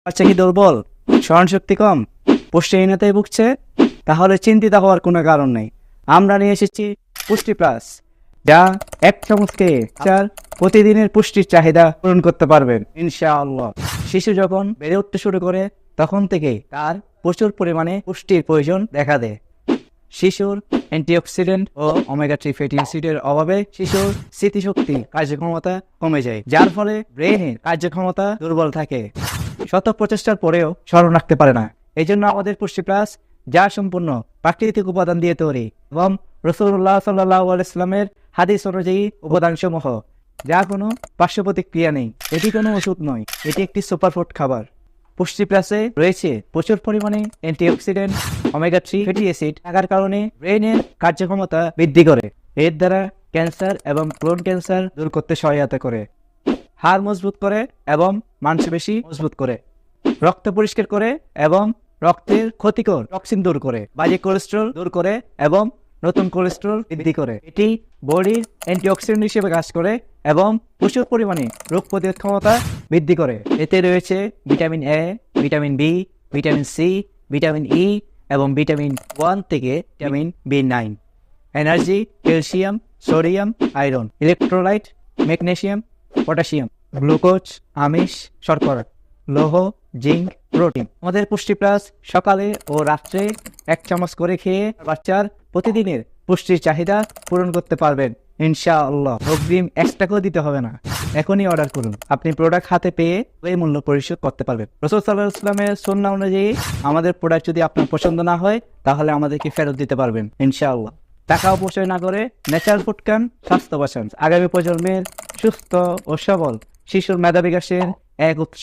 বাচ্চা কি দুর্বল, স্মরণশক্তি কম, পুষ্টিহীনতায় ভুগছে? তাহলে চিন্তিত হওয়ার কোনো কারণ নেই। আমরা নিয়ে এসেছি পুষ্টি প্লাস, যা এক চামচ খেয়ে চার প্রতিদিনের পুষ্টির চাহিদা পূরণ করতে পারবেন ইনশাআল্লাহ। শিশু যখন বেড়ে উঠতে শুরু করে তখন থেকেই তার প্রচুর পরিমাণে পুষ্টির প্রয়োজন দেখা দেয়। শিশুর অ্যান্টিঅক্সিডেন্ট ও ওমেগা 3 ফ্যাটি অ্যাসিডের অভাবে শিশুর স্মৃতিশক্তি কার্যক্ষমতা কমে যায়, যার ফলে ব্রেনের কার্যক্ষমতা দুর্বল থাকে। শত প্রচেষ্টার পরেও স্মরণ রাখতে পারে না। এই জন্য আমাদের পুষ্টি প্লাস, যা সম্পূর্ণ প্রাকৃতিক উপাদান দিয়ে তৈরি এবং রাসূলুল্লাহ সাল্লাল্লাহু আলাইহি ওয়াসাল্লামের হাদিস অনুযায়ী উপাদানসমূহ, যা কোনো পার্শ্ব প্রতিক্রিয়া নেই। এটি কোনো ওষুধ নয়, এটি একটি সুপারফুড খাবার। পুষ্টি প্লাসে রয়েছে প্রচুর পরিমাণে অ্যান্টিঅক্সিডেন্ট, ওমেগা 3 ফ্যাটি অ্যাসিড থাকার কারণে ব্রেনের কার্যক্ষমতা বৃদ্ধি করে। এর দ্বারা ক্যান্সার এবং কোলন ক্যান্সার দূর করতে সহায়তা করে, হাড় মজবুত করে এবং মাংসপেশি মজবুত করে, রক্ত পরিষ্কার করে এবং রক্তের ক্ষতিকর টক্সিন দূর করে, বাজে কোলেস্টেরল দূর করে এবং নতুন কোলেস্টেরল বৃদ্ধি করে। এটি বডির অ্যান্টিঅক্সিডেন্ট হিসেবে কাজ করে এবং প্রচুর পরিমাণে রোগ প্রতিরোধ ক্ষমতা বৃদ্ধি করে। এতে রয়েছে vitamin A, vitamin B, vitamin C, vitamin E এবং ভিটামিন 1 থেকে vitamin B9, energy, calcium, sodium, iron, electrolyte, magnesium, potassium, glucose, আমিষ, শর্করা, লৌহ, জিঙ্ক, প্রোটিন। আমাদের পুষ্টি প্লাস সকালে ও রাত্রে এক চামচ করে খেয়ে বাচ্চার প্রতিদিনের পুষ্টির চাহিদা পূরণ করতে পারবেন ইনশাআল্লাহ। অগ্রিম এক্সট্রা দিতে হবে না, এখনই অর্ডার করুন। আপনি প্রোডাক্ট হাতে পেয়ে ওই মূল্য পরিশোধ করতে পারবেন। রাসূল সাল্লাল্লাহু আলাইহি ওয়াসাল্লামের সুন্নাহ অনুযায়ী আমাদের প্রোডাক্ট যদি আপনার পছন্দ না হয় তাহলে আমাদেরকে ফেরত দিতে পারবেন ইনশাআল্লাহ। টাকা অপচয় না করে ন্যাচারাল ফুড খান, স্বাস্থ্য বাঁচান। আগামী প্রজন্মের সুস্থ ও সবল শিশুর মেধা বিকাশের এক উৎস।